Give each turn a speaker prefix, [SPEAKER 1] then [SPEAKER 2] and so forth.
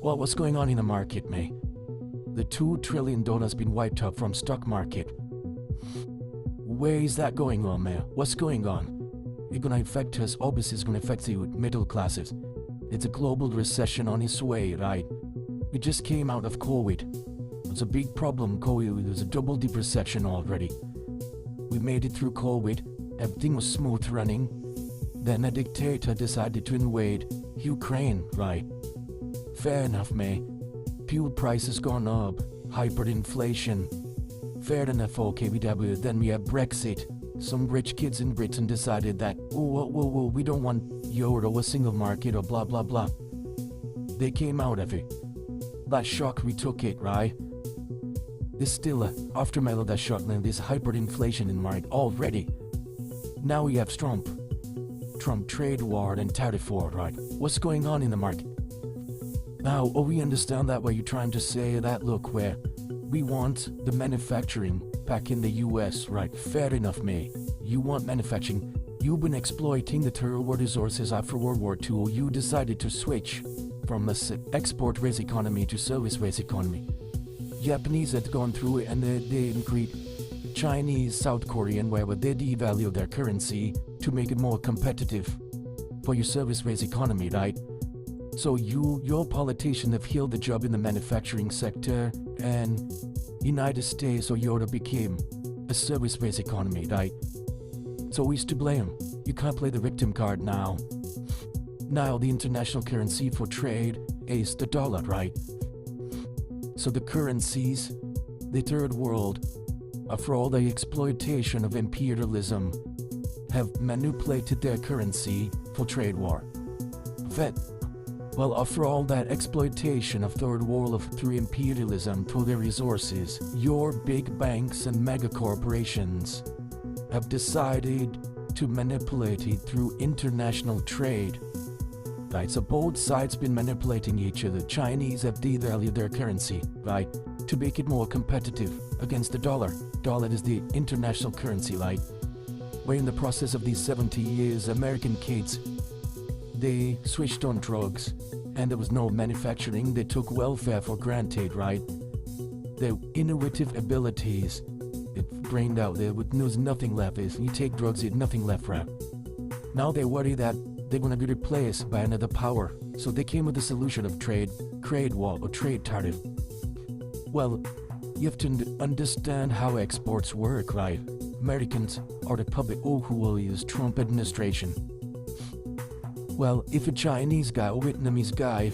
[SPEAKER 1] Well, what's going on in the market, mate? The $2 trillion been wiped out from stock market. Where is that going on, man? What's going on? It's gonna affect us, obviously it's gonna affect the middle classes. It's a global recession on its way, right? We just came out of COVID. It's a big problem, COVID. There's a double deep recession already. We made it through COVID, everything was smooth running. Then a dictator decided to invade Ukraine, right? Fair enough, mate. Fuel prices gone up, hyperinflation. Fair enough, okay, then we have Brexit. Some rich kids in Britain decided that, whoa, we don't want Euro, a single market, or blah blah blah. They came out of it. That shock, we took it, right? There's still an aftermath of that shock, man. There's hyperinflation in the market already. Now we have Trump trade war and tariff war, right? What's going on in the market? Now, we understand that what you're trying to say, that look, where we want the manufacturing back in the US, right? Fair enough, mate. You want manufacturing. You've been exploiting the third world resources after World War II. You decided to switch from the export-based economy to service-based economy. Japanese had gone through it and they increased. Chinese, South Korean, wherever they devalue their currency to make it more competitive for your service-based economy, right? So your politicians have held the job in the manufacturing sector, and United States or Europe became a service-based economy, right? So who's to blame? You can't play the victim card now. Now the international currency for trade is the dollar, right? So the currencies, the third world, for all the exploitation of imperialism, have manipulated their currency for trade war. Well, after all that exploitation of third world through imperialism, through their resources, your big banks and mega corporations have decided to manipulate it through international trade. Right, so both sides been manipulating each other. Chinese have devalued their currency, right, to make it more competitive against the dollar. Dollar is the international currency, right? Where in the process of these 70 years, American kids, they switched on drugs, and there was no manufacturing. They took welfare for granted, right? Their innovative abilities, it drained out. There was nothing left. If you take drugs, there's nothing left, right? Now they worry that they're going to be replaced by another power. So they came with the solution of trade war or trade tariff. Well, you have to understand how exports work, right? Americans are the public who will use Trump administration. Well, if a Chinese guy or Vietnamese guy